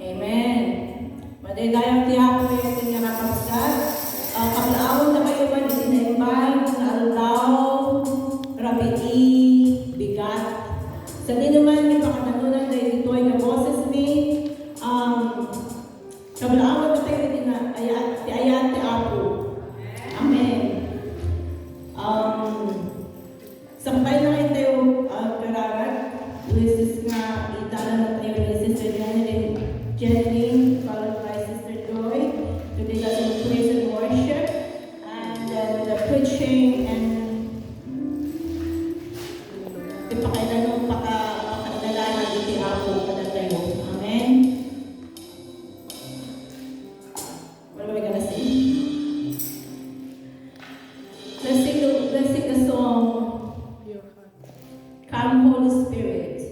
Amen. Madaydayan ti ako yung ating nakapaskat. Kablaawon na kayo man itinaimbay na aldaw, rapidi, bigat. Sa naman yung pakatanunan na ito ay boses ni kablaawon na tayo ti ayat ti Apo. Amen. Sampay na kayo tayo karagat. Luisis nga italan na tayo ni Sister Jenny, followed by Sister Joy, to lead us in praise and worship, and then the preaching and ipakailan ng pakadalanan iti Apo kada tayo. Amen. What are we gonna sing? Let's sing the song, Come Holy Spirit,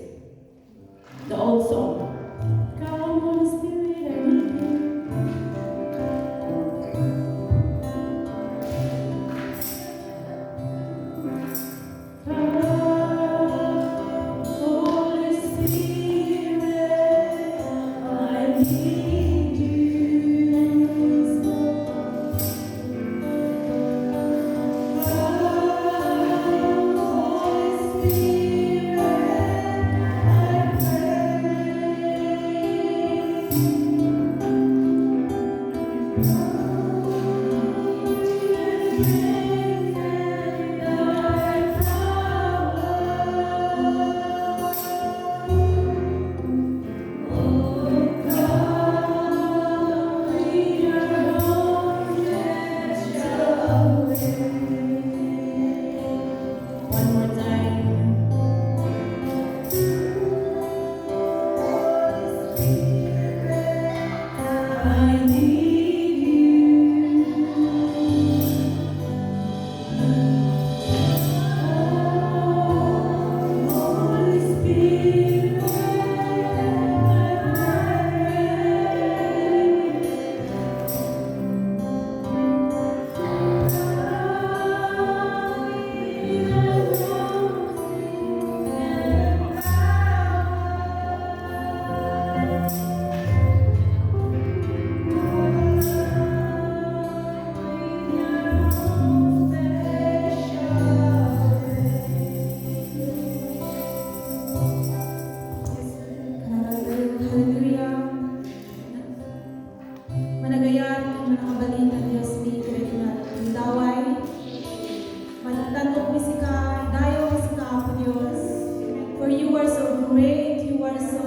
the old song. Come Holy Spirit, I need you. Come Holy Spirit, I need you. One more time. I need you. Holy Spirit, Hallelujah. Managayan ang manakabalin na Diyos ni Krishna. Daway. Managtanong mi sika, dayo mi sika Apo Diyos. For you are so great, you are so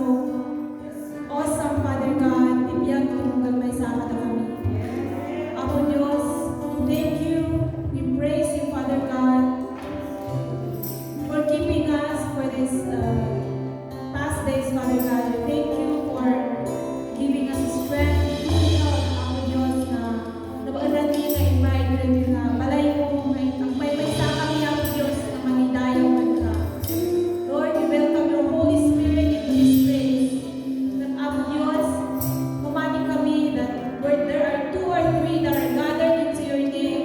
awesome, Father God. Ibiyag kong galmay sa akin kami. Apo Diyos, thank you. We praise you, Father God, for keeping us for this past days, Father God. We thank you for giving us strength. Apo Diyos na nabaanan niyo na invite rin na balay mo may sa kami, Apo Diyos, na manidayo ka. Lord, we welcome your Holy Spirit into this place. That, Apo Diyos, kumani kami that where there are 2 or 3 that are gathered into your name,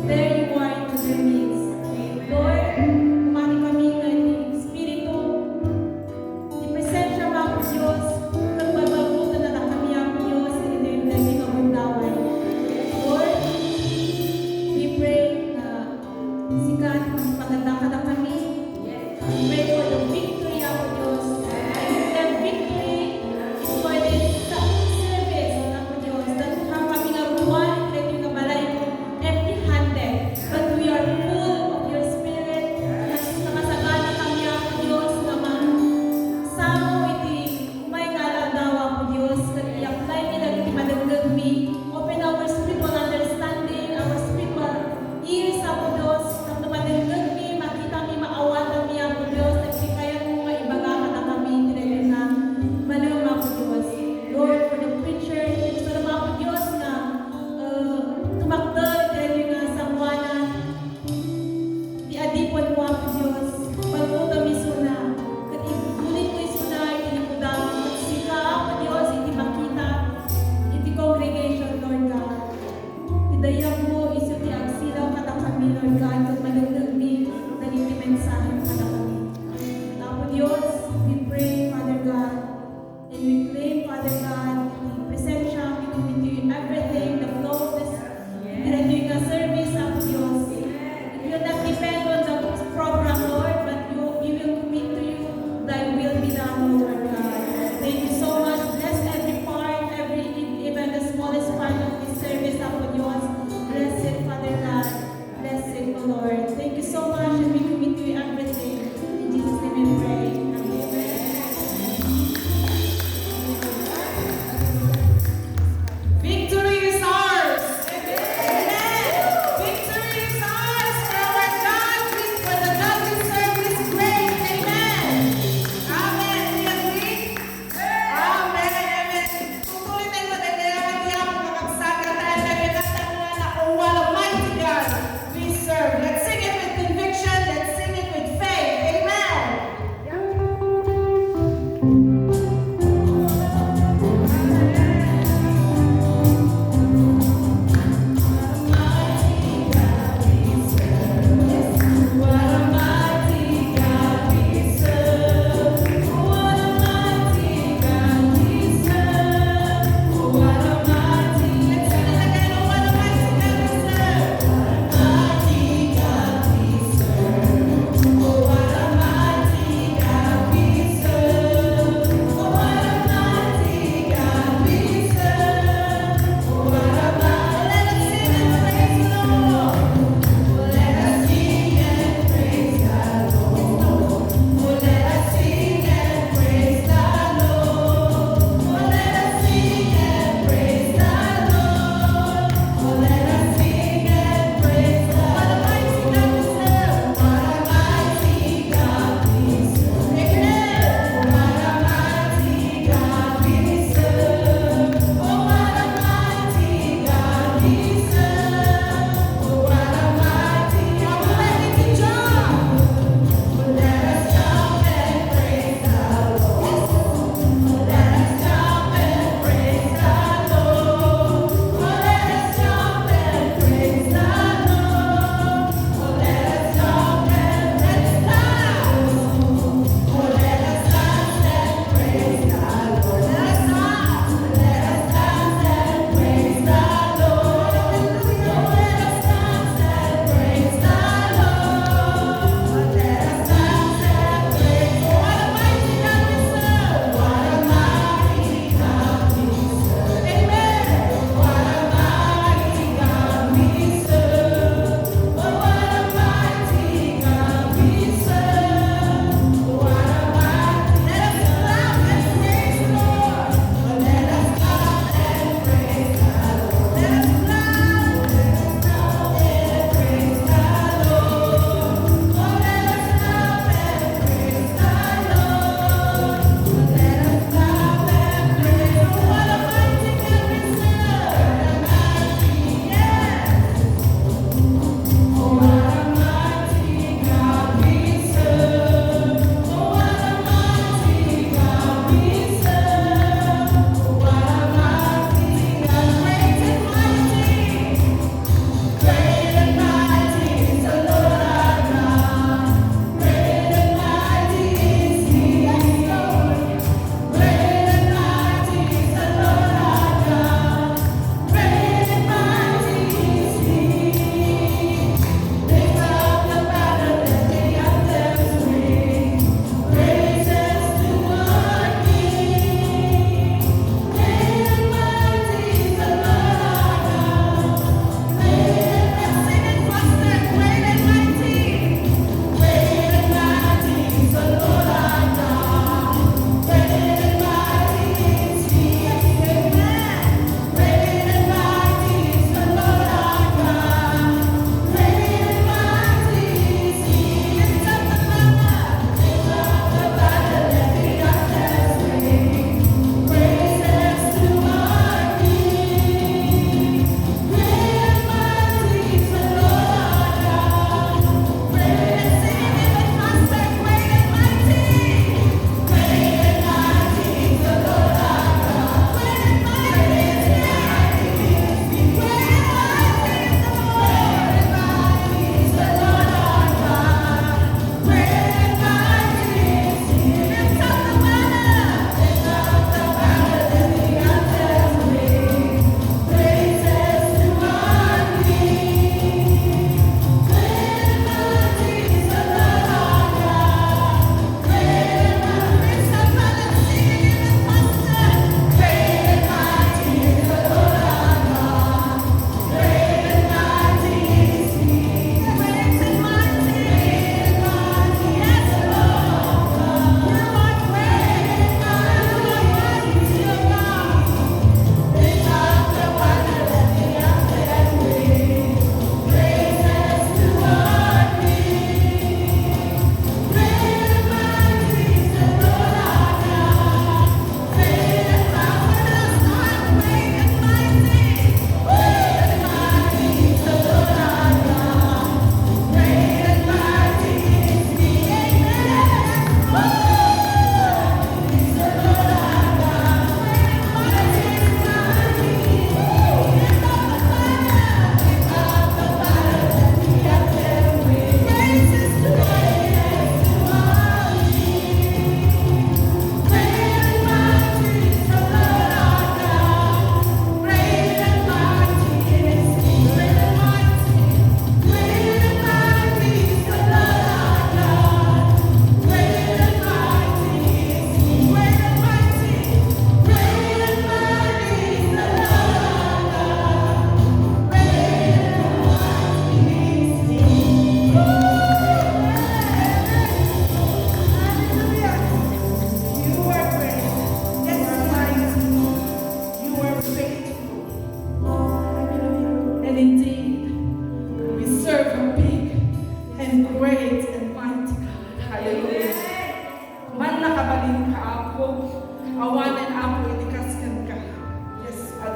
there you are into their midst. Lord, kumani kami nga ni Espiritu, i-present siya, Apo Diyos, nagbabagutan na kami, Apo Diyos, in the name of Bundaway. Lord, we pray na sikat ang pagandang kami. We pray for the victory, Apo Diyos. And that victory is for this service, Apo Diyos, that kami nga buwan, that yung kabalay mo, empty-handed, but we are full of your Spirit. Nakasagana kami, Apo Diyos, na sama iti umay kaladaw, Apo Diyos, that i-apply mi na iti madagdag mi. Open our spiritual understanding, our spiritual ears, Apo Diyos, na madagdag mi, makita mi, maawatan mi, Apo Diyos, at di kaya mo maibaga ka na kami, tinagay na malum, Apo Diyos. Lord, for the preacher, ito naman, Apo Diyos, na tumakdal, tinagay nga sa buwanan, di adipon mo, Apo Diyos, pagputa mi suna, kat ibulit mo isuna, itinipudang, kat sika, Apo Diyos, iti makita, iti congregation, Lord God. Idayag mo, iso ti agsilaw kata kami, Lord God, kat malagdag mi, naging mensahe kata kami. Apo Diyos, we pray, Father God, and we claim, Father God,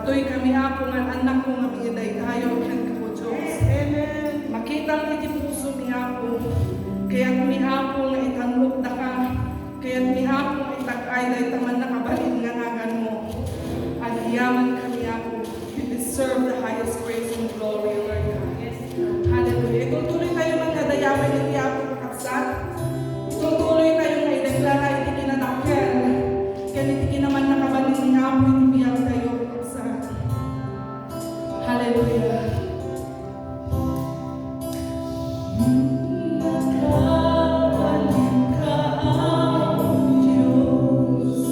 Adtoy kami ako nga anak ko nga bigiday kayo ken ko Diyos. Amen. Makita mo iti puso mi ako. Kaya mi ako nga itanlok da ka. Kaya mi ako nga itag-ay da itaman nakabalin nga nagan mo. Aliyaman kami ako. You deserve the highest praise and glory, Lord God. Hallelujah. Kung tuloy tayo magkadayaman ng iyapon kakapsat, kung tuloy tayo nga idaglara iti kinadakkel, kaya iti naman nakabalin ng iyapon iti biyag tayo kakapsat. Hallelujah. Nakabalin ka ang Diyos,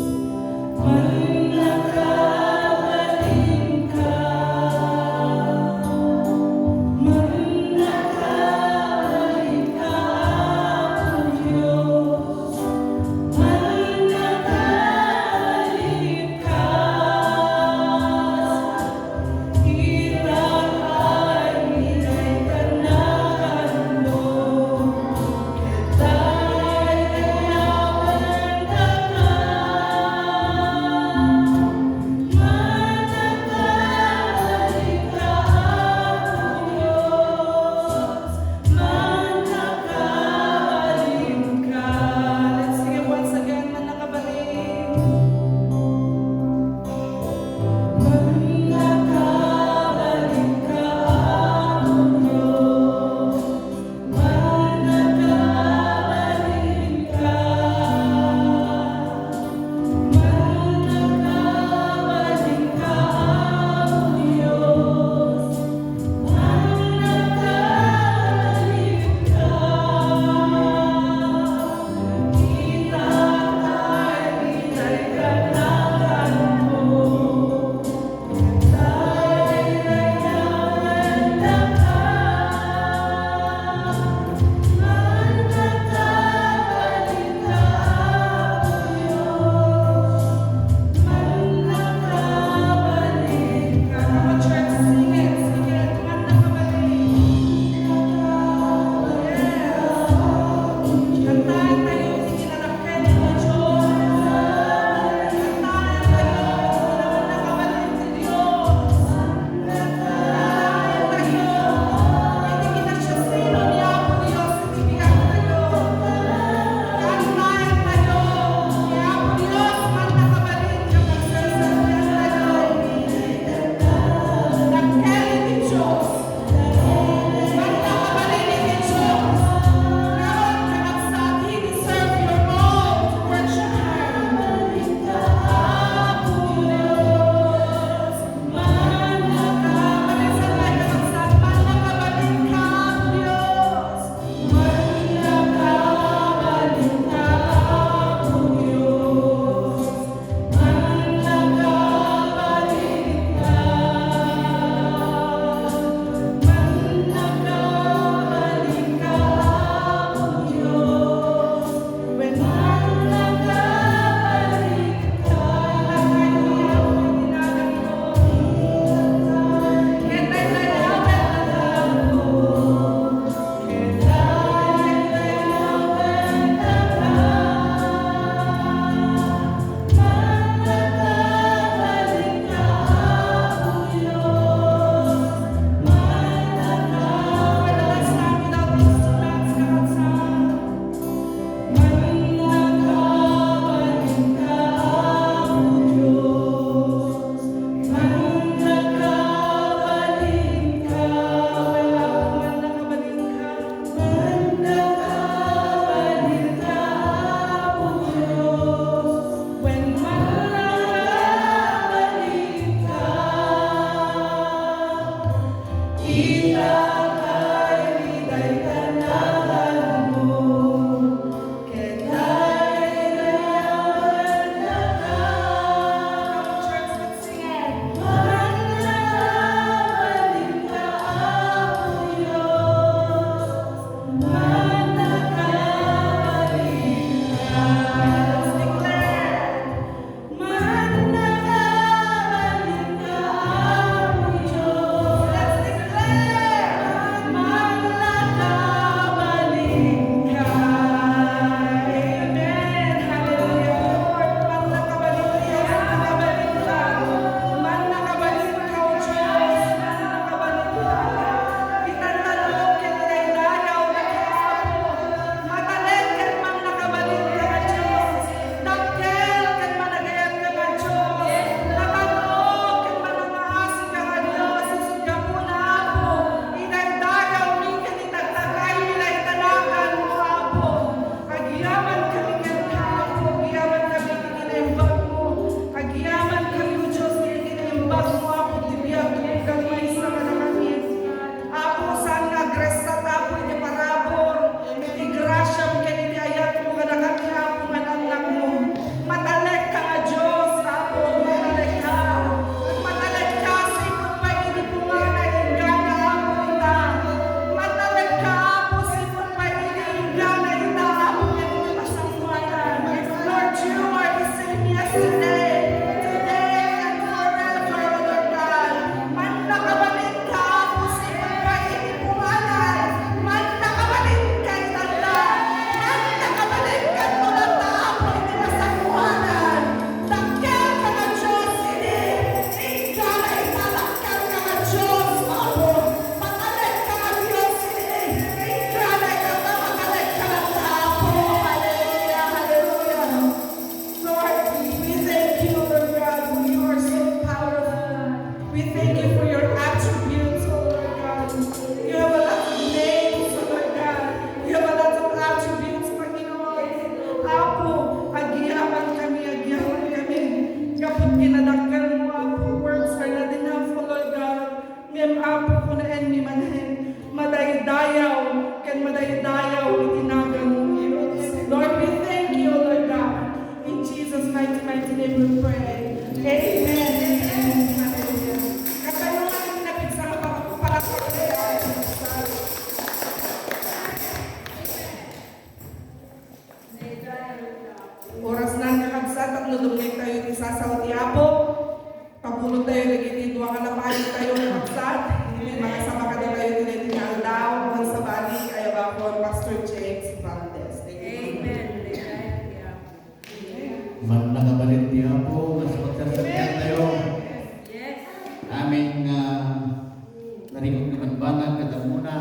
kinadakkel mo Apo, words are not enough, O Lord God. Ngem Apo ko na enmi manhen, madaydayaw, ken madaydayaw itinagan mo Diyos. Lord, we thank you, O Lord God. In Jesus' mighty name we pray. Amen. Amen. Hallelujah. Katanungan ng napit sa kapapalakot. Oras na kakabsat at ludumay tayo ni sasaw ti Apo. Pabulot tayo lagi dito ang alapahin tayo ng kapsat. Mga sama ka na tayo nila ni Aldaw. Ang sa balik ay abakon Pastor James Valdez. Amen. Manakabalit niya po, mas magsasabihan tayo. Aming narikot naman banag katamuna.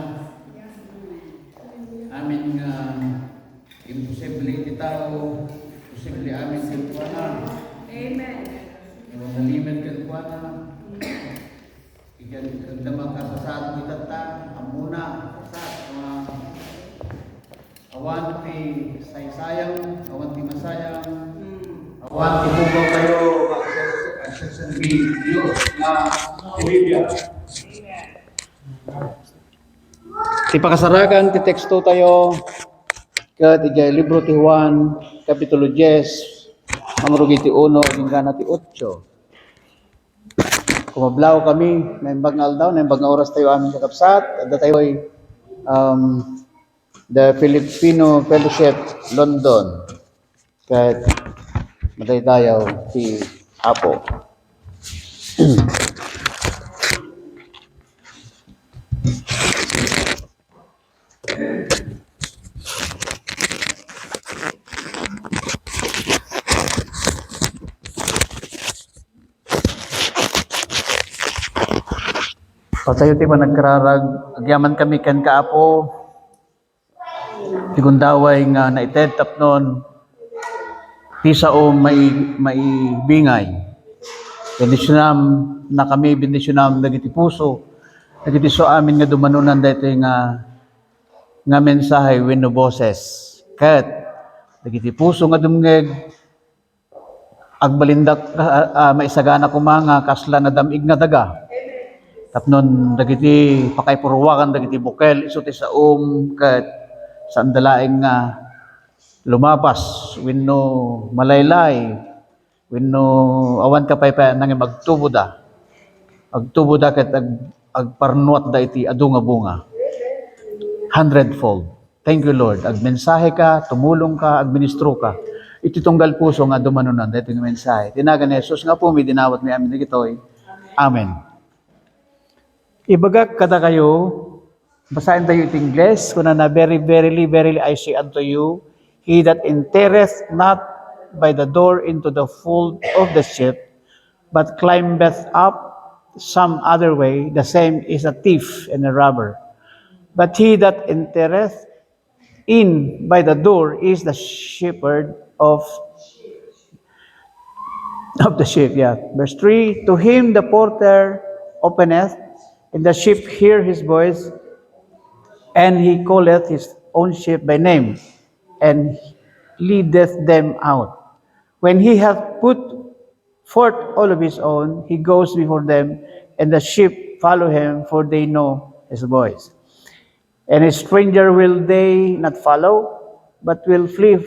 Aming imposible itao, posible amin kalkuana. Amen. Yung naliman kalkuana. Ikan kagdamang kasasaan kitata, amuna, kasat, awan ti saysayang, awan ti masayang, awan ti bugaw kayo, magsasabi Diyos na Biblia. Ti pakasarakan, ti teksto tayo, kat ijay libro ti Juan, kapitulo 10, amrugi ti 1, hingga ti 8. Kumablaw kami, naimbag nga aldaw, naimbag nga oras tayo amin sa kapsat, at tayo ay the Filipino Fellowship London, kat madaydayaw ti Apo. Patayo ti nagkararag, agyaman kami kan Kaapo, tigundaway nga naited tapnon, ti sao may bingay. Bendisyonam na kami, bendisyonam dagiti puso, dagiti so amin nga dumanunan dito nga mensahe wenno boses. Ket dagiti puso nga dumngeg agbalindak maisagana kumanga kasla na damig nga daga. Tapnon dagiti pakaypurwakan dagiti bukel isu ti saom ket sandalaeng nga lumapas wenno malaylay wenno awan ka pay nang magtubo da ket agparnuat da iti adu nga bunga 100-fold. Thank you Lord, agmensahe ka, tumulong ka, agministro ka, iti tunggal puso nga dumanunan dito nga mensahe tinagan ni Jesus nga po mi dinawat mi amin dagitoy. Amen. Ibagak kada kayo, basahin tayo iti Ingles, kuna na verily I say unto you, he that entereth not by the door into the fold of the sheep, but climbeth up some other way, the same is a thief and a robber. But he that entereth in by the door is the shepherd of the sheep. Yeah. Verse 3, to him the porter openeth, and the sheep hear his voice, and he calleth his own sheep by name, and leadeth them out. When he hath put forth all of his own, he goes before them, and the sheep follow him, for they know his voice. And a stranger will they not follow, but will flee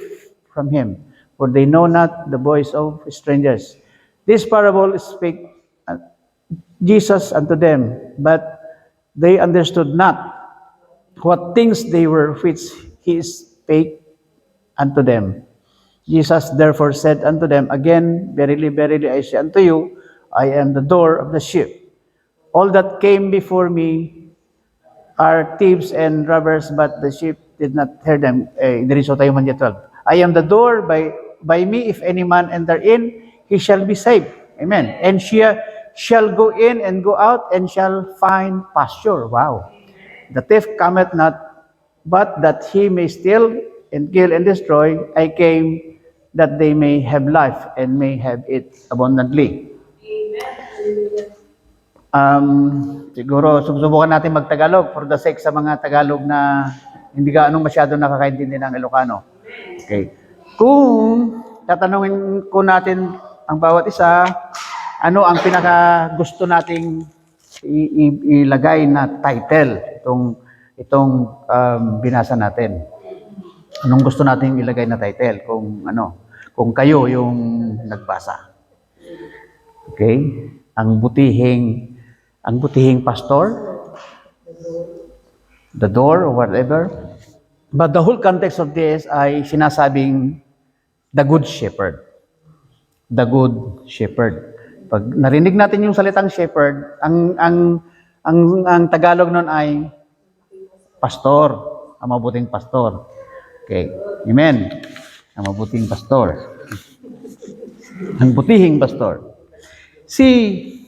from him, for they know not the voice of strangers. This parable spake Jesus unto them, but they understood not what things they were which he spake unto them. Jesus therefore said unto them again, verily I say unto you, I am the door of the sheep. All that came before me are thieves and robbers, but the sheep did not hear them. Diriso tayo man 12. I am the door, by me if any man enter in, he shall be saved. Amen. And she shall go in and go out and shall find pasture. Wow. The thief cometh not, but that he may steal and kill and destroy. I came that they may have life and may have it abundantly. Siguro subukan natin magtagalog for the sake sa mga Tagalog na hindi gaano masyado nakakaintindi ng Ilocano. Okay. Kung tatanungin ko natin ang bawat isa, ano ang pinaka gusto nating ilagay na title itong binasa natin. Anong gusto nating ilagay na title kung kayo yung nagbasa. Okay? Ang butihing pastor, the door or whatever. But the whole context of this ay sinasabing the good shepherd. The good shepherd. Pag narinig natin yung salitang shepherd, ang Tagalog nun ay pastor, ang mabuting pastor. Okay. Amen. Ang mabuting pastor. Ang butihing pastor. Si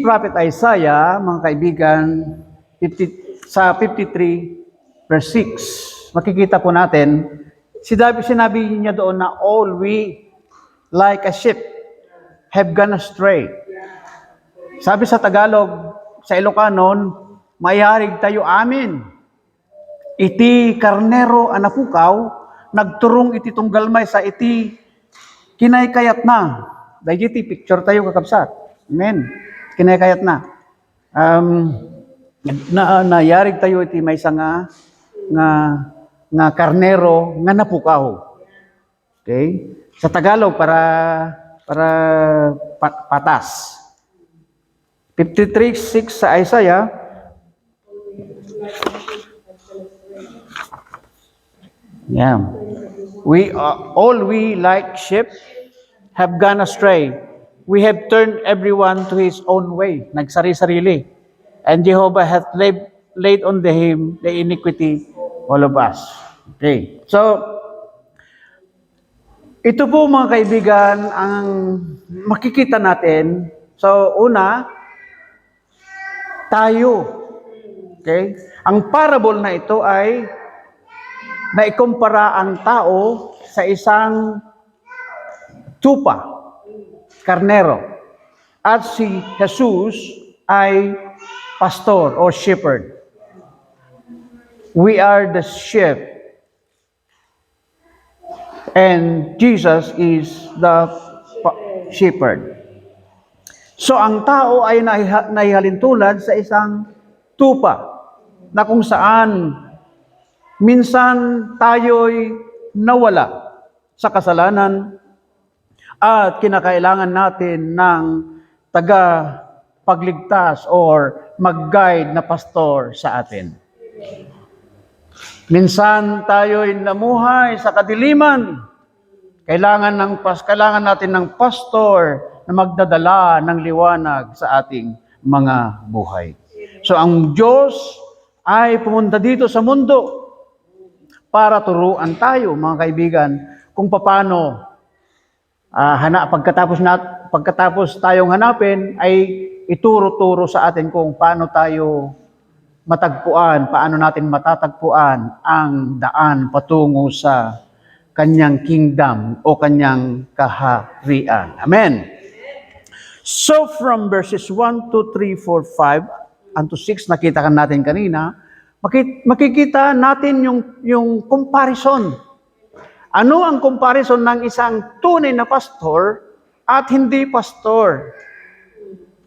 Prophet Isaiah, mga kaibigan, sa 53 verse 6, makikita po natin, sinabi niya doon na all we like a sheep have gone astray. Sabi sa Tagalog, sa Ilocanon, mayarig tayo amin. Iti karnero anapukaw, nagturong iti tunggalmay sa iti kinaykayat na. Dahil iti picture tayo kakabsat. Amen. Kinaykayat na. Nayarig tayo iti may nga karnero nga napukaw. Okay? Sa Tagalog para patas. 53:6 sa Isaiah. Yeah. All we like sheep have gone astray. We have turned everyone to his own way. Nagsari-sarili. And Jehovah hath laid on him the iniquity all of us. Okay. So, ito po mga kaibigan ang makikita natin. So, una, tayo. Okay? Ang parable na ito ay naikumpara ang tao sa isang tupa, karnero. At si Jesus ay pastor or shepherd. We are the sheep. And Jesus is the shepherd. So ang tao ay naihalintulad sa isang tupa na kung saan minsan tayo'y nawala sa kasalanan at kinakailangan natin ng tagapagligtas or mag-guide na pastor sa atin. Minsan tayo'y namuhay sa kadiliman. Kailangan natin ng pastor na magdadala ng liwanag sa ating mga buhay. So ang Diyos ay pumunta dito sa mundo para turuan tayo, mga kaibigan, kung paano pagkatapos tayong hanapin ay ituro-turo sa atin kung paano tayo paano natin matatagpuan ang daan patungo sa kanyang kingdom o kanyang kaharian. Amen. So from verses 1 to 3, 4, 5, and to 6, nakita kan natin kanina, makikita natin yung comparison. Ano ang comparison ng isang tunay na pastor at hindi pastor?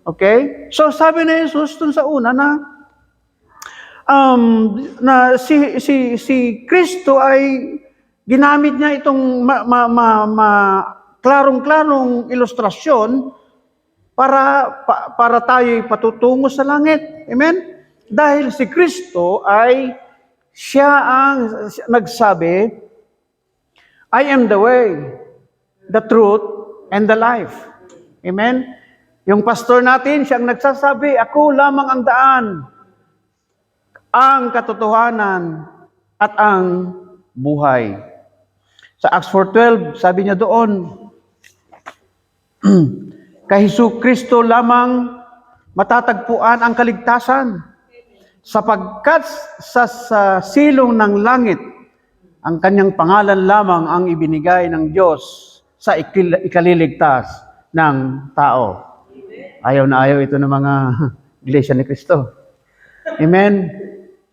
Okay? So sabi ni Jesus dun sa una na si Kristo ay ginamit niya itong klarong-klarong ilustrasyon para tayo'y patutungo sa langit. Amen? Dahil si Kristo ay siya ang nagsabi, I am the way, the truth, and the life. Amen? Yung pastor natin, siyang nagsasabi, ako lamang ang daan, ang katotohanan, at ang buhay. Sa Acts 4:12, sabi niya doon, kay Hesus Kristo lamang matatagpuan ang kaligtasan, sapagkat sa silong ng langit, ang kanyang pangalan lamang ang ibinigay ng Diyos sa ikaliligtas ng tao. Ayaw na ayaw ito ng mga Iglesia ni Cristo. Amen?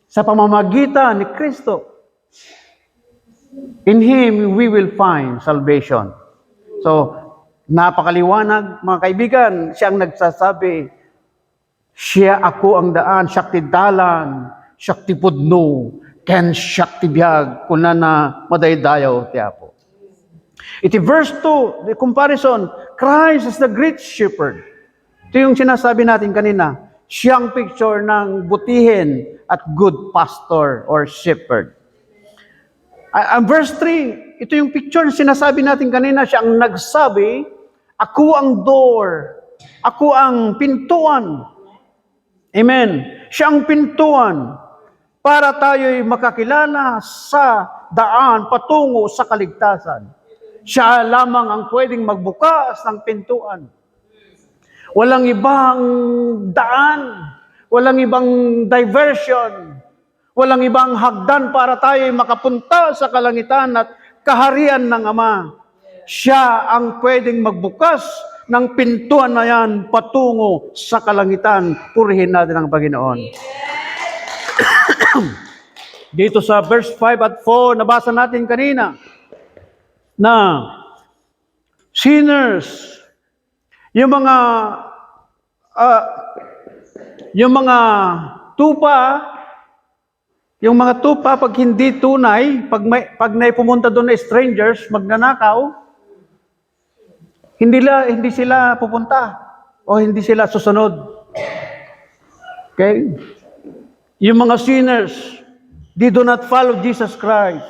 Sa pamamagitan ni Kristo. In Him, we will find salvation. So, napakaliwanag, mga kaibigan, siya ang nagsasabi, siya ako ang daan, Shakti dalan, Shakti pudno, ken Shakti biyag, kunana madaydayaw tiapo. Iti verse 2, the comparison, Christ is the great shepherd. Ito yung sinasabi natin kanina, siyang picture ng butihin at good pastor or shepherd. Verse 3, ito yung picture na sinasabi natin kanina, siya ang nagsabi, ako ang door, ako ang pintuan. Amen. Siya ang pintuan para tayo'y makakilala sa daan patungo sa kaligtasan. Siya lamang ang pwedeng magbukas ng pintuan. Walang ibang daan, walang ibang diversion, walang ibang hagdan para tayo'y makapunta sa kalangitan at kaharian ng Ama. Siya ang pwedeng magbukas ng pintuan na yan patungo sa kalangitan. Purihin natin ang Panginoon. Dito sa verse 5 at 4, nabasa natin kanina na sinners, yung mga tupa pag hindi tunay, pag may pumunta doon na strangers, magnanakaw, hindi sila pupunta o hindi sila susunod. Okay? Yung mga sinners, they do not follow Jesus Christ.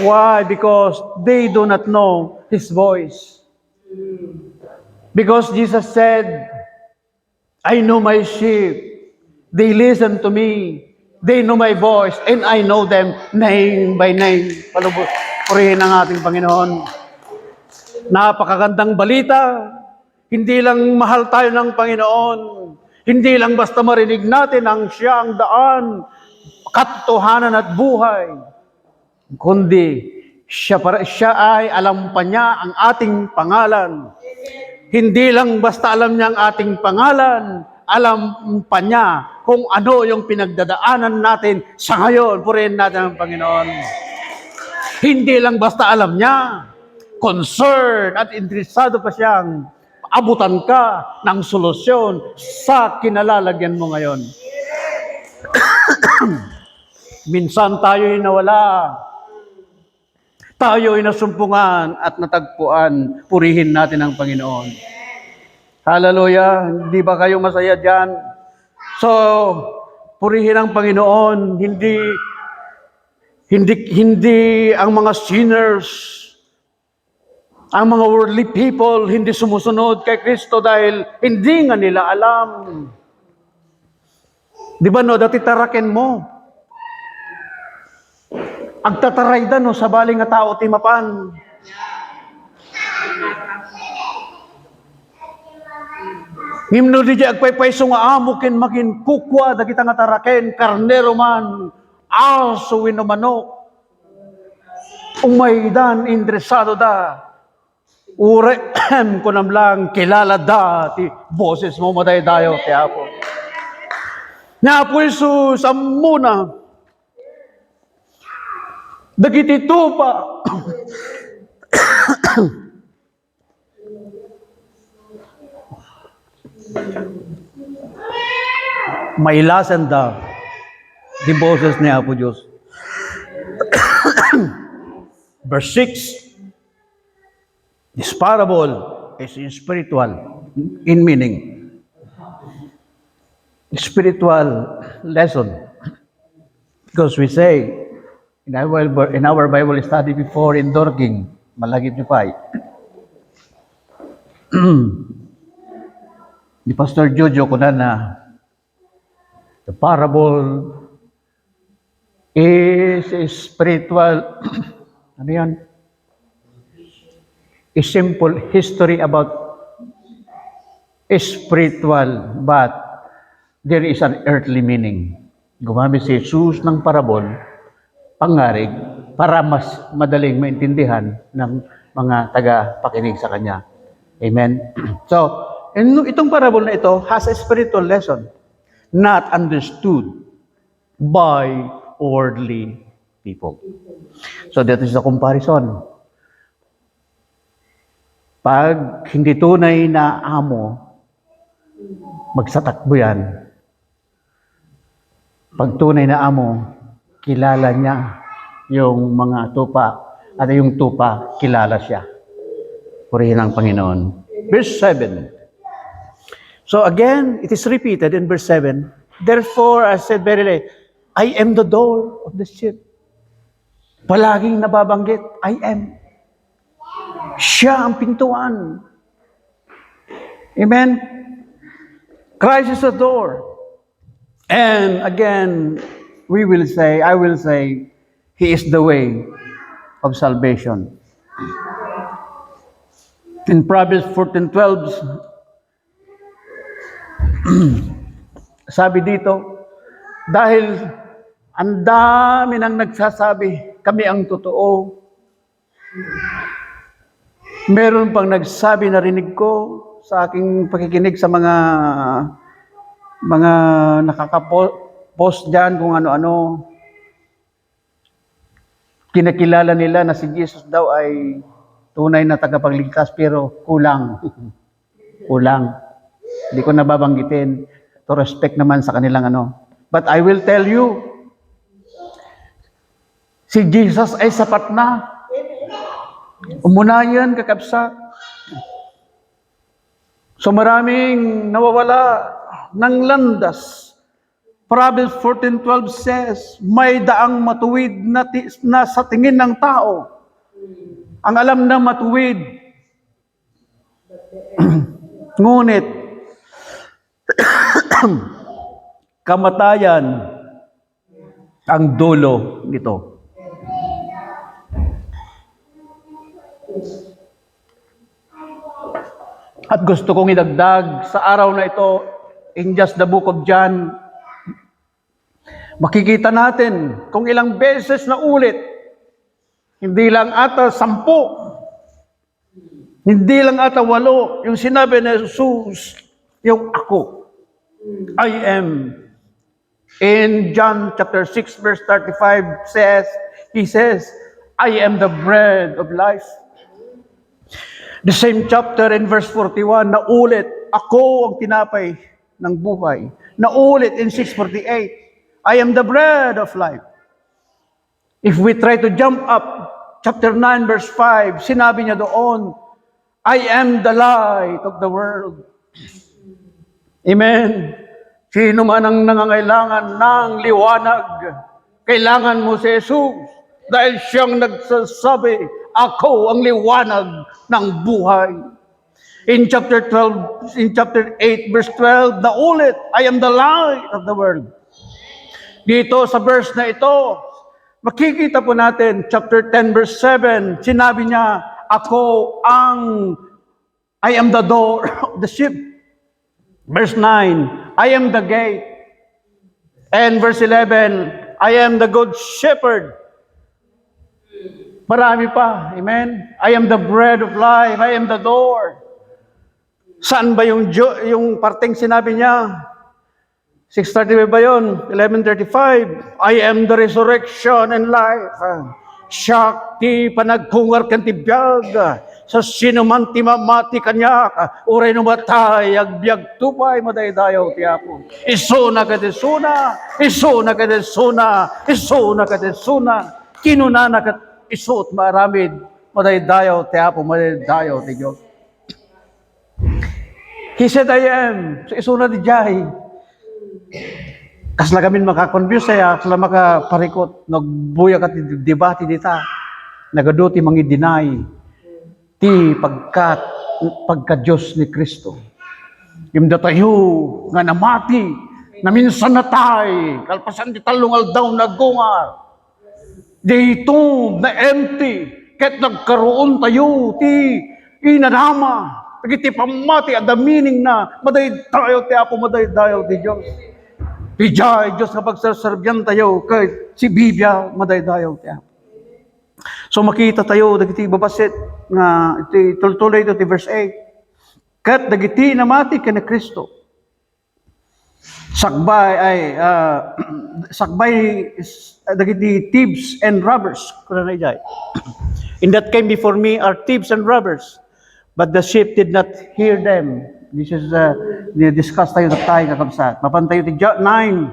Why? Because they do not know His voice. Because Jesus said, I know my sheep. They listen to me. They know my voice. And I know them name by name. Purihin ang ating Panginoon. Napakagandang balita. Hindi lang mahal tayo ng Panginoon. Hindi lang basta marinig natin ang siya ang daan, katotohanan at buhay. Kundi siya ay alam pa niya ang ating pangalan. Hindi lang basta alam niya ang ating pangalan, alam pa niya kung ano yung pinagdadaanan natin sa ngayon. Purihin natin ang Panginoon. Hindi lang basta alam niya, concerned at interesado pa siyang abutan ka ng solusyon sa kinalalagyan mo ngayon. Minsan tayo'y nawala. Tayo'y nasumpungan at natagpuan. Purihin natin ang Panginoon. Hallelujah! Hindi ba kayo masaya dyan? So, purihin ang Panginoon. Hindi ang mga sinners, ang mga worldly people, hindi sumusunod kay Kristo dahil hindi nga nila alam. Di ba no, dati taraken mo. Agtatarayda no, sa baling nga tao timapan. Ngimno di agpaypayso nga amukin makin kukwa, dagita nga taraken, karnero man, aso wino manok. Umaydan, interesado da. Ure, kunam lang, kilala da, ti boses mo madaydayo, ti Apo. Na Apo Isus, amuna, dagiti tupa, mailasan da, di boses ni Apo Diyos. Verse 6, this parable is spiritual in meaning. Spiritual lesson. Because we say, in our Bible study before in Dorking, malagit niyo pa. Ni Pastor Jojo kunan na the parable is a spiritual ano yan? A simple history about a spiritual, but there is an earthly meaning. Gumamit si Jesus ng parabol, pangarig, para mas madaling maintindihan ng mga taga-pakinig sa Kanya. Amen? So, itong parabol na ito has a spiritual lesson. not understood by worldly people. So that is the comparison. Pag hindi tunay na amo, magsatakbo yan. Pag tunay na amo, kilala niya yung mga tupa, at yung tupa, kilala siya. Purihin ang Panginoon. Verse 7. So again, it is repeated in verse 7. Therefore, I said verily, I am the door of the sheep. Palaging nababanggit, I am. Siya ang pintuan. Amen? Christ is the door. And again, I will say, He is the way of salvation. In Proverbs 14:12, sabi dito, dahil ang dami nang nagsasabi, kami ang totoo. Meron pang nagsabi, narinig ko sa aking pakikinig sa mga nakaka-post dyan kung ano-ano. Kinakilala nila na si Jesus daw ay tunay na tagapagligtas pero kulang. Kulang. Hindi ko nababanggitin to respect naman sa kanilang ano. But I will tell you, si Jesus ay sapat na. Umunayan, kakabsat. So maraming nawawala ng landas. Proverbs 14:12 says, may daang matuwid na sa tingin ng tao. Ang alam na matuwid. Ngunit, kamatayan ang dulo nito. At gusto kong idagdag sa araw na ito, in just the book of John, makikita natin kung ilang beses na ulit, hindi lang ata 10, hindi lang ata 8, yung sinabi ni Jesus, yung ako. I am. In John chapter 6 verse 35 He says, I am the bread of life. The same chapter in verse 41, naulit, ako ang tinapay ng buhay. Naulit in 6:48, I am the bread of life. If we try to jump up, chapter 9 verse 5, sinabi niya doon, I am the light of the world. Amen. Sino man ang nangangailangan ng liwanag, kailangan mo si Jesus. Dahil siyang nagsasabi, ako ang liwanag ng buhay. In chapter 8 verse 12, naulit, I am the light of the world. Dito sa verse na ito, makikita po natin, chapter 10 verse 7, sinabi niya, I am the door of the sheep. Verse 9, I am the gate. And verse 11, I am the good shepherd. Marami pa, amen? I am the bread of life, I am the door. Saan ba yung parteng sinabi niya? 6:35 ba yun? 11:35, I am the resurrection and life. Shakti panagkungar kan tibiyag, sa sinuman ti mamati kanyak, uray no matay, agbyag tupay, madaydayaw ti Apo. Isuna kadesuna, isuna kadesuna, isuna kadesuna, kinunana kat isot maramid, madaydayaw ti Apo, madaydayaw ti Diyos. He said, I am. So isuna di Jai. Kasla kami makakonfuse saya, kasla makaparikot, nagbuya ka ti debate dita, nagaduti mangi deny, ti pagka-Diyos ni Kristo. Yung datayo, nga namati, na minsan natay, kalpasan ti talungal daw nagungar, dito na empty, kahit nagkaroon tayo, ti inadama, pagiti pamati, at the meaning na, maday tayo ti Apo, maday tayo ti Diyos. Ijay, Diyos kapag saserbiyan tayo, kahit si Biblia, maday tayo ti Apo. So makita tayo, dagiti babasit, nga tultuloy ito ti verse 8. Kat dagiti namati ka na Kristo. sakbay ay sakbay dagiti thieves and robbers kuna na ijay. In that came before me are thieves and robbers, but the sheep did not hear them. This is discuss tayo kakabsat. Mapan tayo ti 9.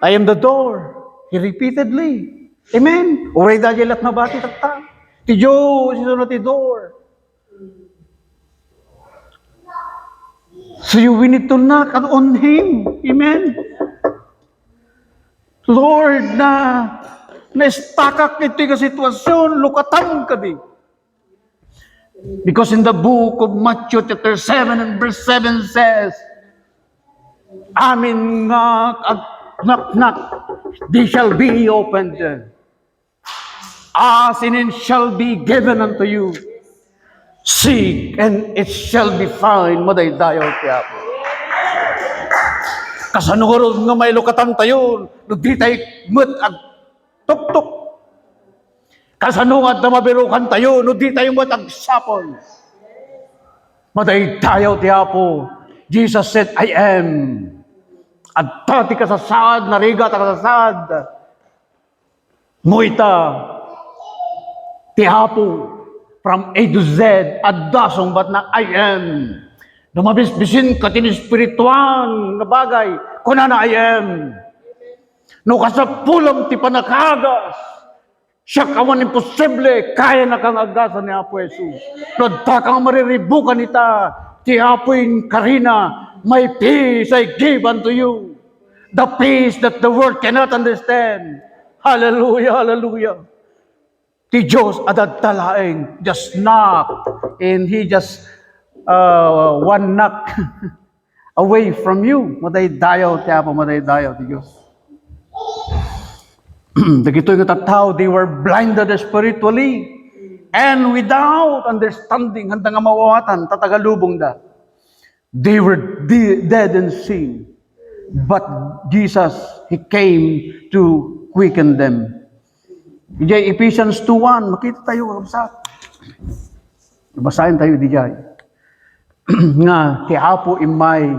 I am the door. He repeatedly. Amen. Uray da jelat na bati tatta. Ti Diyos ito na ti door. So we need to knock on Him. Amen. Lord, na-stakak ito yung sitwasyon, lukatan ka di. Because in the book of Matthew chapter 7 and verse 7 says, Amin knock, knock, they shall be opened. Ask and it shall be given unto you. Seek and it shall be found. Madaydayaw tiya po. Kasanurod nga may lukatan tayo, di tayo mat ag tuk-tuk. Kasanungat na mabirukan tayo, di tayo mat ag sapon. Madaydayaw tiya po. Jesus said, I am. At tati kasasad, narigat kasasad. Muita. Tiya po. From A to Z, adasong bat na I am. Dumabisbisin ka espiritual na bagay, kuna na I am. No kasapulam ti panakagas, siya kaman imposible, kaya na kang agasan ni Apo Jesus. No da kang mariribukan ita, ti Apo in Karina, my peace I give unto you. The peace that the world cannot understand. Hallelujah, hallelujah. Ti Diyos adagtalaeng, just knock, and He just one knock away from you. Madaydayaw ti Apo, madaydayaw ti Diyos. Dagito yung tattao, they were blinded spiritually and without understanding, handa nga mawawatan, tatagalubong da. They were dead in sin. But Jesus, He came to quicken them. Dijay Ephesians 2:1, makita tayo kapsat. Basahin tayo dijay. Nga ti Apo imay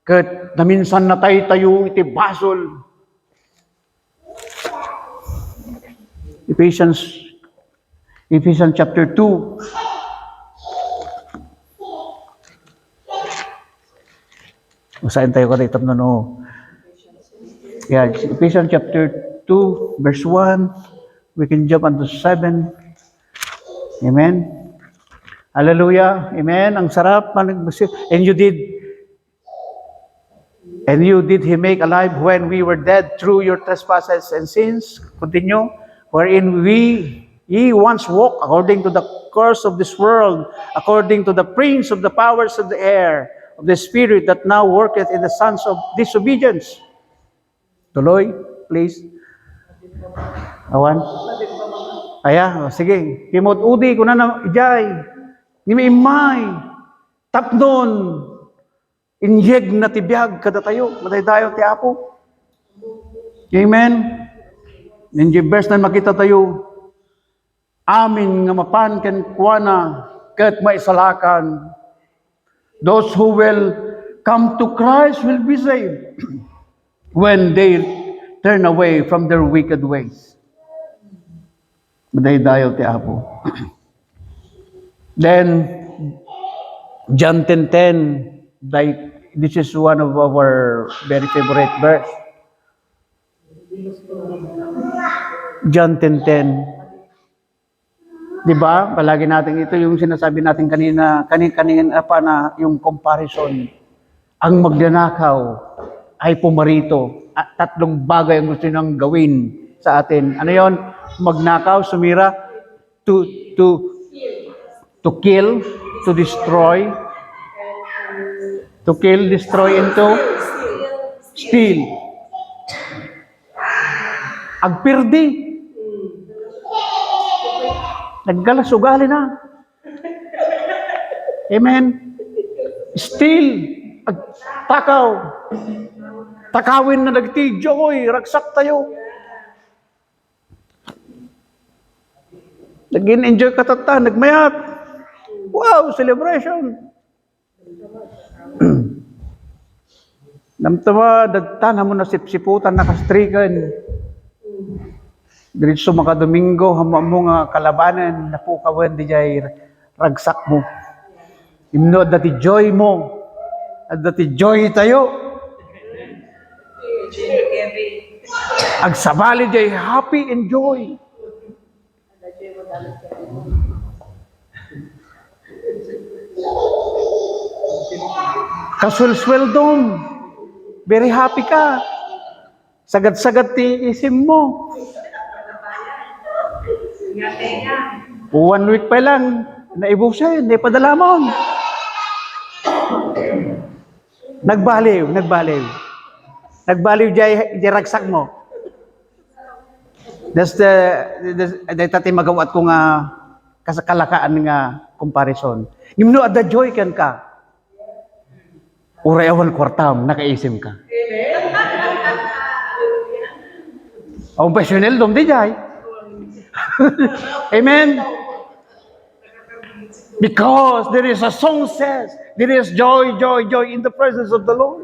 ket naminsan natay tayo iti basol. Ephesians chapter 2. Basahin tayo kada itap no. Yeah, Ephesians chapter 2 verse 1. We can jump onto 7. Amen. Hallelujah. Amen. Ang sarap. And you did He make alive when we were dead through your trespasses and sins. Continue. Wherein ye once walked according to the course of this world, according to the prince of the powers of the air, of the spirit that now worketh in the sons of disobedience. Tuloy, please. Awan? Aya, sige. Kimot udi, kuna na ijay. Nimiimay. Tapnon. Inyeg na tibiyag kada tayo. Madaydayo ti Apo. Amen. Ninji verse na makita tayo. Amin nga mapan ken kuana ket maisalakan. Those who will come to Christ will be saved when they turn away from their wicked ways. Madaydayo ti Apo. Then, John 10:10, this is one of our very favorite verse. John 10:10. Diba? Palagi natin ito yung sinasabi natin kanina pa na yung comparison. Ang magnanakaw ay pumarito. At tatlong bagay ang gusto niyang gawin sa atin. Ano yon? Magnakaw, sumira, to kill, to destroy, and to steal. Agpirdi. Naggalas ugali na. Amen. Steal. Agtakaw. Takawin na nagtidyo ko'y, ragsak tayo. Nag-enjoy ka tata, nagmayat. Wow, celebration. Namtawa, dagtan mo na sipsiputan nakastrikan. Diretso maka Domingo, hama mo nga kalabanan, napukawan di jay ragsak mo. Imno dati joy mo, at dati joy tayo. Agsabali jay happy and joy. Kaswel-sweldom, very happy ka. Sagad-sagad ti isim mo. 1 week pa lang, naibusin, hindi padala mo. Nagbaliw. Nagbaliw jay ragsak mo. That's the tati magawat ko nga kasakalakaan nga comparison. Ngimno ada joy kan ka. Urayawan kwartam, nakaisim ka. Ang passional dom di jay. Amen. Because there is a song says, there is joy in the presence of the Lord.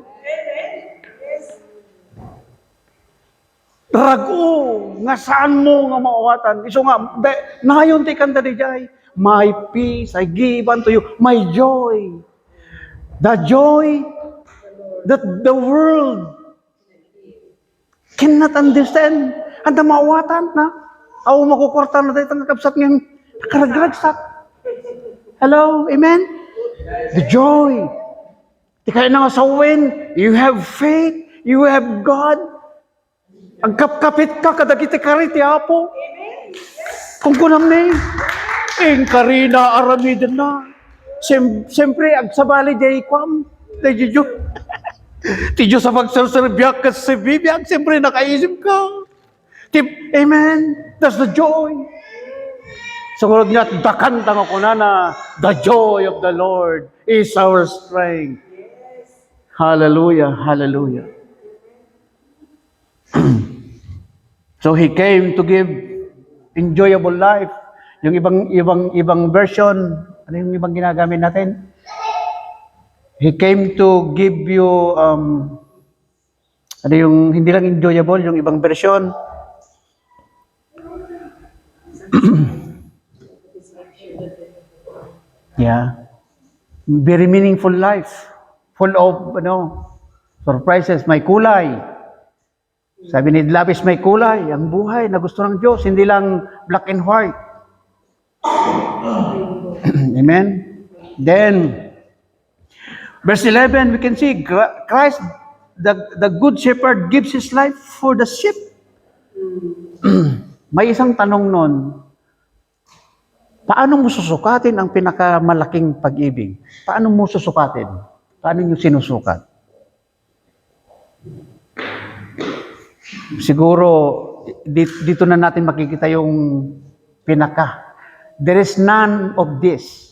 Rago, nga saan mo nga maawatan. Iso nga, nayon ti kanta di jay. My peace I give unto you. My joy. The joy that the world cannot understand. Anda maawatan na. Aw makukwarta na tayo tangkapsat ngayon. Nakaragragsak. Hello? Amen? The joy. Di kaya na nga sa win. You have faith. You have God. Ang kapkapit ka, kadagiti kariti apo. Kung kunam na yung karina aramidin na. Siyempre, agsabali jay kwam. Dahil Diyo. Tiyo sa pagsasalbiyak ka sa bibiyag, siyempre nakaisip ka. Amen? That's the joy. Sigurad nga, dakantang ako na the joy of the Lord is our strength. Hallelujah, hallelujah. So He came to give enjoyable life. Yung ibang version, ano yung ibang ginagamit natin? He came to give you, ano yung hindi lang enjoyable, yung ibang version. Yeah. Very meaningful life. Full of, surprises. May kulay. Sabi ni Lapis, may kulay. Ang buhay na gusto ng Diyos. Hindi lang black and white. Amen? Then, verse 11, we can see Christ, the good shepherd, gives His life for the sheep. May isang tanong nun, paano mo susukatin ang pinakamalaking pag-ibig? Paano mo susukatin? Paano nyo sinusukat? Siguro, dito na natin makikita yung pinaka. There is none of this.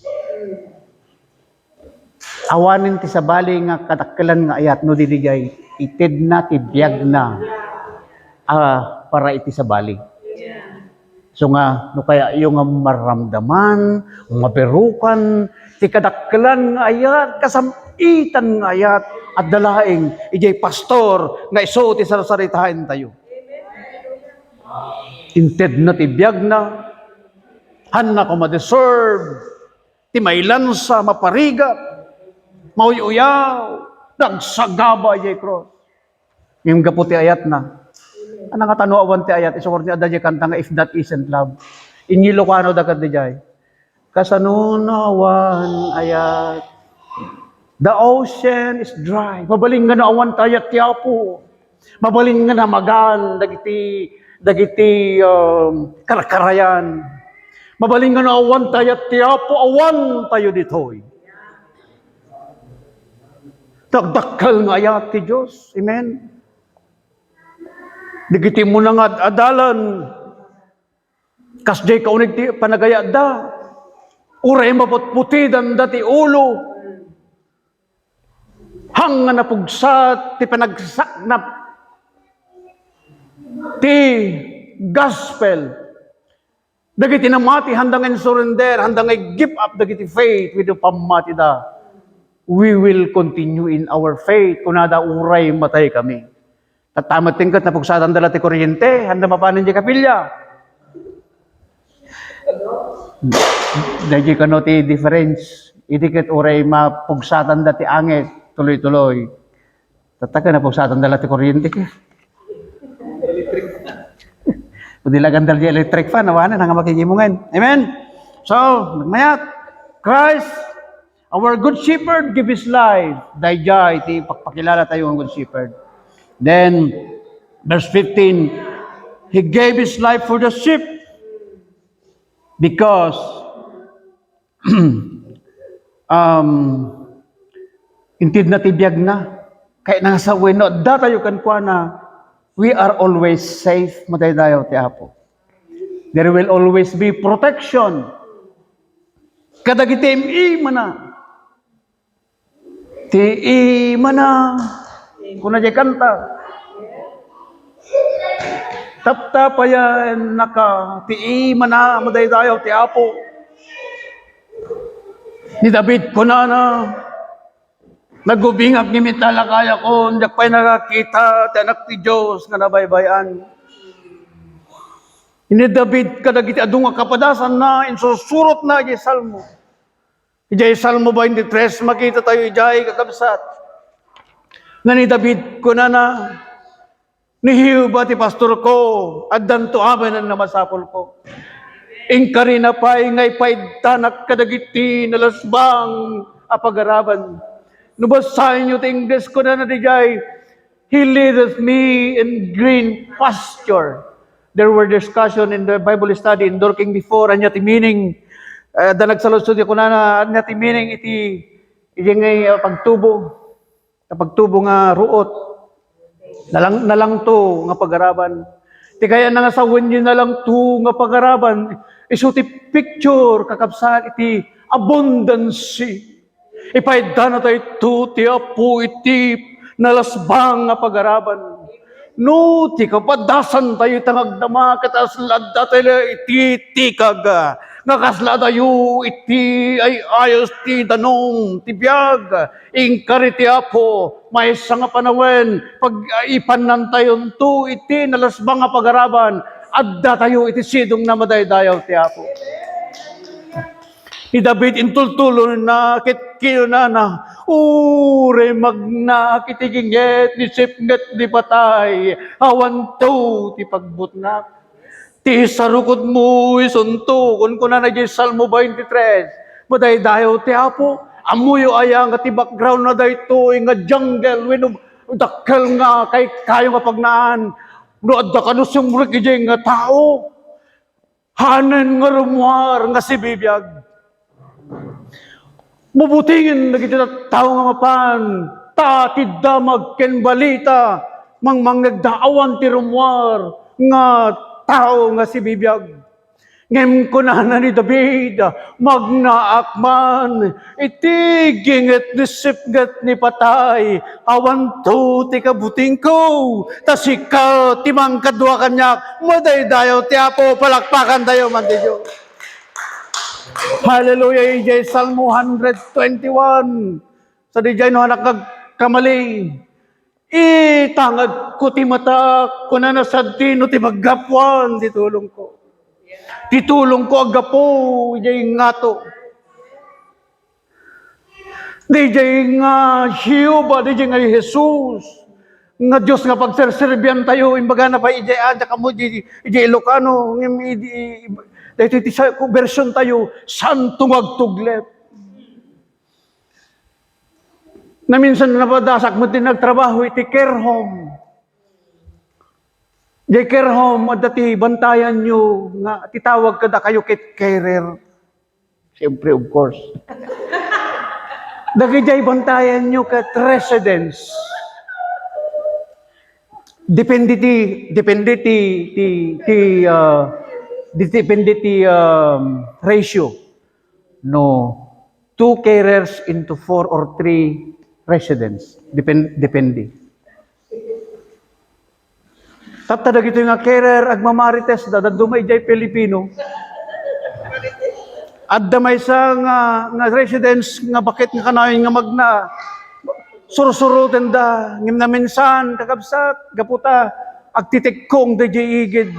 Awanin ti sabali nga katakalan nga ayat no didigay ited na ti biyag na para iti sabali. So nga no kaya yung maramdaman, maperukan ti kadakalan nga ayat kasamitan nga ayat at dalaing ijay pastor nga iso ti sarasaritahan tayo. Inted na ti biyag na hanna ko ma-deserve ti mailansa maparigat mauyaw, nagsagaba jay cross. Yung gaputi ayat na. Ano nga tanuawan ti ayat, isukor ni adadya kanta nga, if that isn't love. Inyi Ilocano dakat di jay. Kasanunawan ayat. The ocean is dry. Mabaling nga na awan tayat tiyapo. Mabaling nga na magan, dagiti karakarayan. Mabaling nga na awan tayat tiyapo, awan tayo ditoy. Dagdakkel nga ayat ti Diyos. Amen? Digiti mo na nga adalan. Kasjay kaunig ti panagaya da. Uray maputputi dan dati ulo. Hang nga napugsat ti panagsaknap. Ti gospel. Dagiti namati handang surrender, handang give up dagiti faith with the pamati da. we will continue in our faith. Kunada uray matay kami. Tatamat tingkat na pugsatan dala ti kuryente, handa mapanan di kapilya. Dahil kano ti difference, idikit uray mapugsatan dati angit, tuloy-tuloy. Tataka na pugsatan dala ti kuryente ka. Kung dilagandal di electric fan, nawanan ang makikimungan. Amen? So, nagmayat, Christ, our good shepherd, give His life. Dayjay, ti pagpakilala tayo ang good shepherd. Then, verse 15, He gave His life for the sheep because intid na tibiyag na. Kaya nasa weno, datayo kan kwa na we are always safe, madaydayaw ti Apo. There will always be protection. Kadagitim imana. Ti imana. Kuna jay kanta. Taptapayan naka ti imana madaydayaw ti Apo. Ni David kuna na nagubingag ni mitalakaya ko, ndiyak pa'y nakakita, tanak ti Diyos nga nabaybayan. Ini David kadagiti adung nga kapadasan na, insusurot na ijay salmo. Ijay salmo 23, makita tayo ijay kakabsat. Nga ni David ko na nihiw ba ti pastor ko, at danto amin ang namasapol ko. Ingkari na pa'y ngay pa'y tanak kadagiti nalasbang apagaraban. Nubasahin nyo ti English ko na dijay, He leadeth me in green pasture. There were discussion in the Bible study in Dorking before, anya ti meaning, da nagsalusod ko na anya ti meaning iti ngay pagtubo nga ruot, nalang to nga pagaraban. Ti kaya na nga sa wenyo nalang to nga pagaraban, iso ti picture kakabsat iti abundance. Ipayda na tayo ti Apo iti nalasbang nga pagaraban. No, ti kapadasan tayo tangagdama kataslad tayo iti tikag. Nga kaslad tayo iti ay ayos ti danong ti biyag. Ingkari ti Apo, may nga panawen, pag ipanan tayo to iti nalasbang nga pagaraban. Adda tayo iti sidong na madaydayaw ti Apo. Ni David intultulo na kitkiyo na ure magna kitiginget ni sipnget ni patay awan to ti pagbutnak ti sarukod mo isunto kun kuna na di Salmo 23 madaydayaw ti Apo amuyo ayang ti background na dayto nga jungle wenno dakkel nga kay kayo nga pagnaan no adda kanus yung rikijay nga tao hanen nga rumuar nga si bibiyag. Mabutingin na kita tao nga mapan, tatidamag ken balita, mang nagdaawan ti rumwar, nga tao nga si bibiyag. Ngem ko na ni David, magnaakman, itigingit ni sipgat ni patay, awan to ti kabuting ko, tas ikaw timang kadwa kanyak, madaydayaw ti Apo, palakpakan tayo man ti Diyos. Hallelujah, ijay Salmo 121. Sa dijay no anak kamali. Itangad ko ti mata, kunana sa tino ti maggapwan, titulong ko. Titulong ko agapo, ijay ngato. Dijay nga Hiyuba, dijay nga Jesus. Nga Diyos nga pagserserbian tayo, imbaga na pa ijay adya kamo, ijay Ilocano, dahil iti version tayo, santong agtuglet. Na minsan napadasak mo din nagtrabaho iti care home. Di care home, at dati bantayan nyo, nga titawag kada kayo kit carer. Siyempre, of course. Dagi jay bantayan nyo kat residence. Depende ti ratio. No, 2 carers into 4 or 3 residents. Depende. Tapta dagito nga carer agmamarites dadumay jay Pilipino. Adda may sa nga residence nga bakit nga kanayon nga magna sursuruten da ngim na minsan kakabsat gaputa agtitikong da igid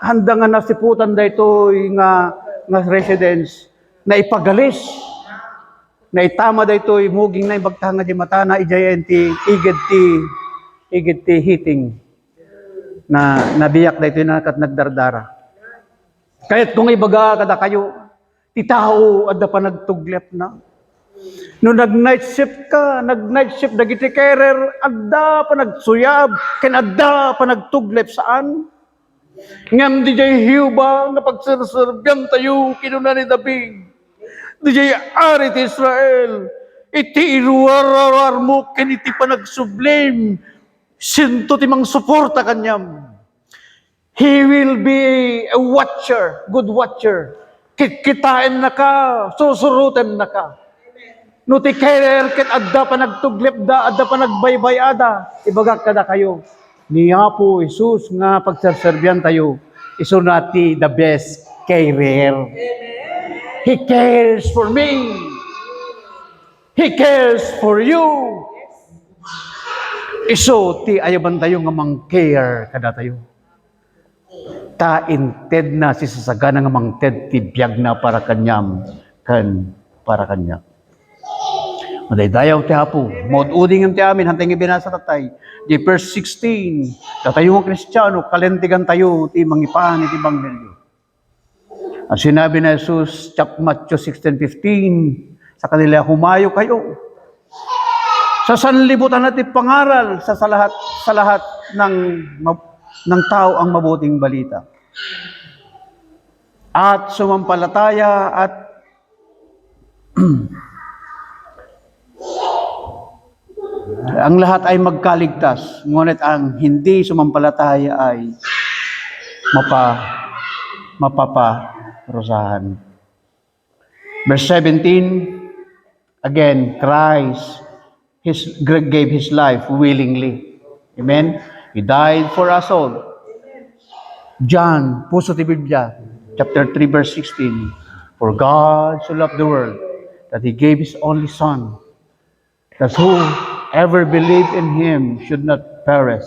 handa nga nasiputan da ito nga residence na ipagalis na itama da ito muging na ibagtanga di mata na ijayan ti igid ti heating na nabiyak da ito na kat nagdardara. Kahit kung ibaga kada kayo ti tao adda pa nagtuglep na. No nag-night shift ka, nag-night shift dagiti carer, adda pa nagsuyab, ken adda pa nagtuglep saan? Ngam di jay hiuba nga pagserserbyang tayo kinuna ni David. Di jay ari ti Israel. Iti iruwarar mo ken iti pa nagsublim. Sinto ti mang suporta kanyam. He will be a watcher, good watcher. Kikitain na ka, susurutan na ka. No ti carer ket adda pa nagtuglip da, adda pa nagbaybay ada. Ibagak kada kayo. Niya po Isus nga pagserserbyan tayo. Isu nati the best carer. He cares for me. He cares for you. Isu ti ayaban tayo nga mang-care kada tayo. Ta inted na si sasagana nga mang-ted ti biyag na para kanyam kan para kanya. Madaydayaw ti hapo, maud-uding ti amin, hantay nga binasa tatay. Di verse 16, katayo nga Kristiyano, kalentigan tayo, ti mangipahan, ti Ebanghelyo. Ang sinabi na Jesus, Matthew 16:15, sa kanila, humayo kayo. Sa sanlibutan natin pangaral, sa lahat ng tao ang mabuting balita. At sumampalataya at ang lahat ay magkaligtas, ngunit ang hindi sumampalataya ay mapaparusahan. Verse 17, again, Christ gave His life willingly. Amen? He died for us all. John, puso ti Biblia, chapter 3, verse 16, for God so loved the world that He gave His only Son, that whoever believe in Him should not perish,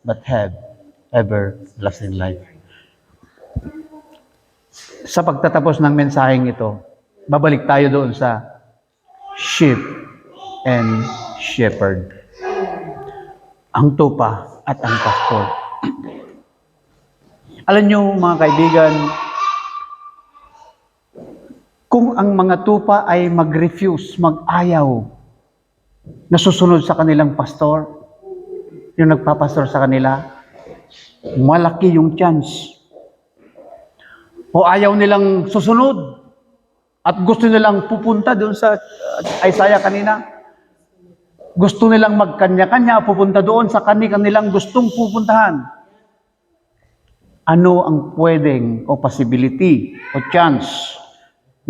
but have everlasting life. Sa pagtatapos ng mensaheng ito, babalik tayo doon sa sheep and shepherd. Ang tupa at ang pastor. Alam nyo mga kaibigan, kung ang mga tupa ay mag-refuse, mag-ayaw, nasusunod sa kanilang pastor, yung nagpapastor sa kanila, malaki yung chance. O ayaw nilang susunod at gusto nilang pupunta doon sa Isaiah kanina. Gusto nilang magkanya-kanya, pupunta doon sa kanilang gustong pupuntahan. Ano ang pwedeng o possibility o chance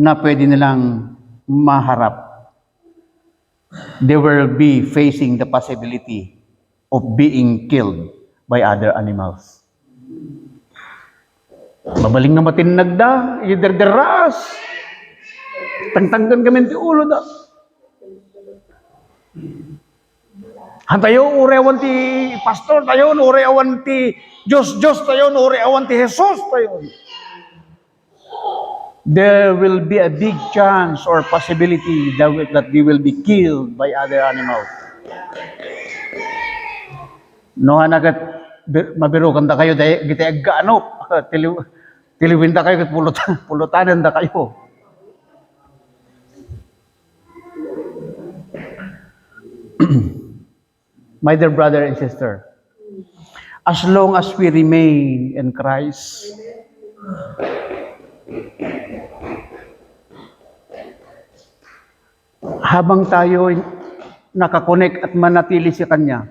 na pwede nilang maharap? They will be facing the possibility of being killed by other animals. Mabaling nga matinag da, iderderas. Tangtanggan kami ti ulo da. Hantayo, urewan ti pastor tayo, urewan ti Diyos tayo, urewan ti Jesus tayo. There will be a big chance or possibility that they will be killed by other animals. No, hanagat mabirukan da kayo, giti aggaano, tiliwin da kayo, pulutanan da kayo. My dear brother and sister, as long as we remain in Christ, habang tayo nakakonek at manatili sa Kanya,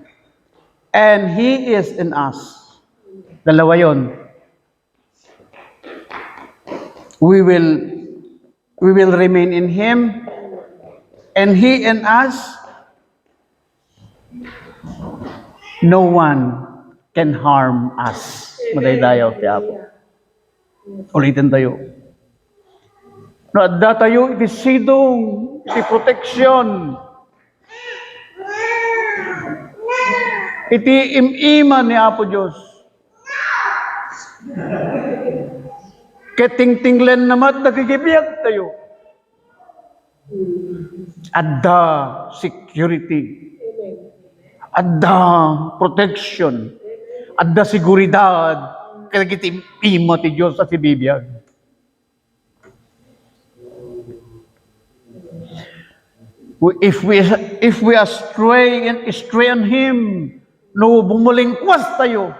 and He is in us, dalawa yon, we will remain in Him, and He in us. No one can harm us. Madaydayaw ti Apo. Ulitin tayo. No adda tayo iti sidong, iti protection. Iti imiman ni Apo Diyos. Ketingtinglen namat nagigibiyag tayo. Adda security. Adda protection. Adda seguridad. Kaya iti ima ti Diyos at ibibiyag. If we are stray on Him, no bumulingkwas tayo,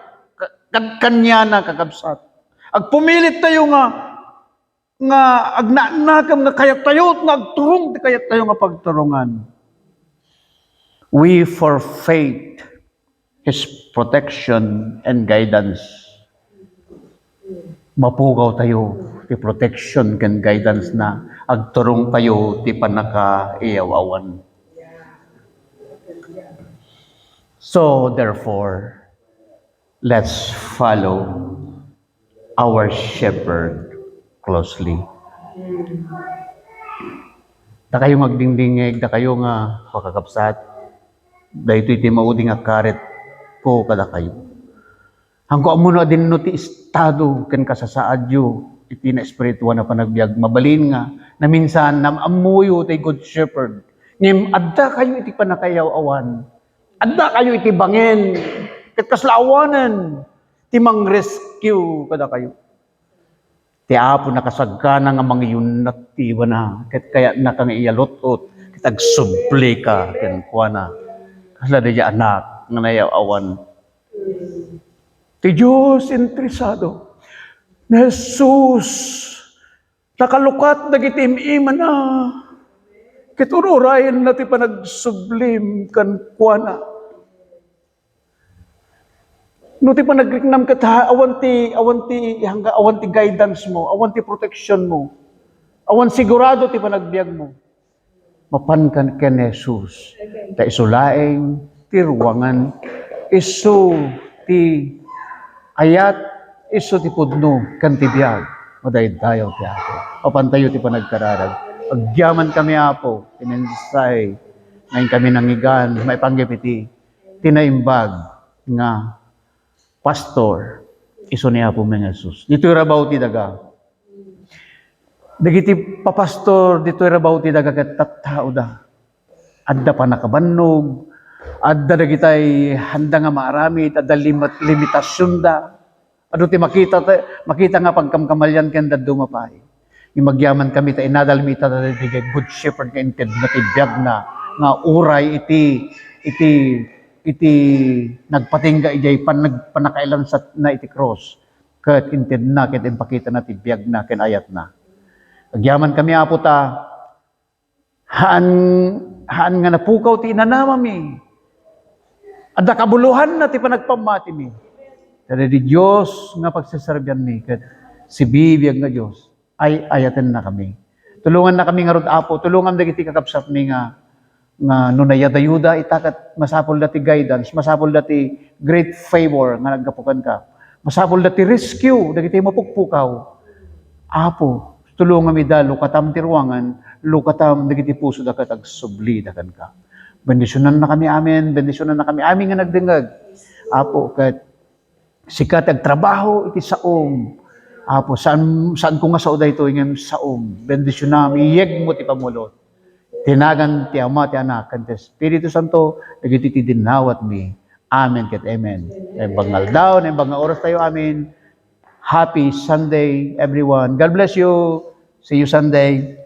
kanya na kakabsat. Ag pumilit tayo nga agnanakam nga kayat tayo, nga agturong ti kayat tayo nga pagturungan. We forfeit His protection and guidance. Mapugaw tayo ti protection and guidance na agturong tayo ti panaka-iyawawan. So therefore, let's follow our shepherd closely. Da kayo magdingdingig, da kayo nga pakakapsat, da ito'y mauding nga karet ko kada kayo. Hangko amo na din no ti estado ken kasasaad yu iti na espirituwa na panagbiag mabalin nga na minsan namamuyo ti good shepherd ngem adda kayo iti panakayaw awan adda kayo iti bangin ket kaslaawanen ti mang rescue kada kayo ti Apo nakasagkana nga mangyunat ti na ket kaya nakang iyalutot ket agsubli ka ken kuana kasla di anak nga nayaw awan. Ti Diyos interesado na Jesus nakalukat nagitimiman na kitururayan na ti panagsublim kan kuana. No ti panagriknam kat awan ti guidance mo, awan ti protection mo, awan sigurado ti panagbiag mo. Mapan kan ken Jesus. Ta isulaeng ti ruwangan isu ti ayat iso ti pudno kan ti biag madaydayaw ti Apo. Papantayo ti panagkararag. Agyaman kami Apo, tinensay ngayon kami nangigan, may panggipiti, tinaimbag nga pastor iso ni Apo mga Jesus. Dito rabaw ti daga. Dagiti papastor dito rabaw ti daga ket tattao da. Adda pa nakabannog, adda dagitay handa nga maaramid, adda limitasyon da. Ado ti makita nga pagkamkamalyan ken daddo mapay. Imagyaman kami ta inadalmita ta ti good shepherd nga inted na ti biag na nga uray iti nagpatingga ijay panakailan sa na iti cross. Ket inted na ket impakita na ti biag na ken ayat na. Agyaman kami Apo ta haan nga napukaw ti inanamami. Adda kabuluhan na ti panagpamati mi. Kada di Diyos nga pagsaserbian mi ket si bibiyag nga Diyos ay ayaten na kami. Tulungan na kami nga rod Apo, tulungan dagiti kakabsat mi nga nunayada-yuda itakat masapol dati guidance, masapol dati great favor nga naggapukan ka. Masapol dati rescue dagiti mapukpukaw. Apo, tulungan mi da lukatam ti ruangan, lukatam dagiti puso da ket agsubli dakan ka. Bendisyonan na kami amin, bendisyonan na kami amin nga nagdingag. Apo, ket sikat agtrabaho iti saom. Apo, saan ko nga sauda ito ngem saom. Bendisyonam, iyeg mo ti pamulot. Tinagan ti Ama, ti Anak, ken ti Espiritu Santo, dagiti ti dinawat mi. Amen ket amen. Bangal daw, bangal oras tayo amin. Happy Sunday, everyone. God bless you. See you Sunday.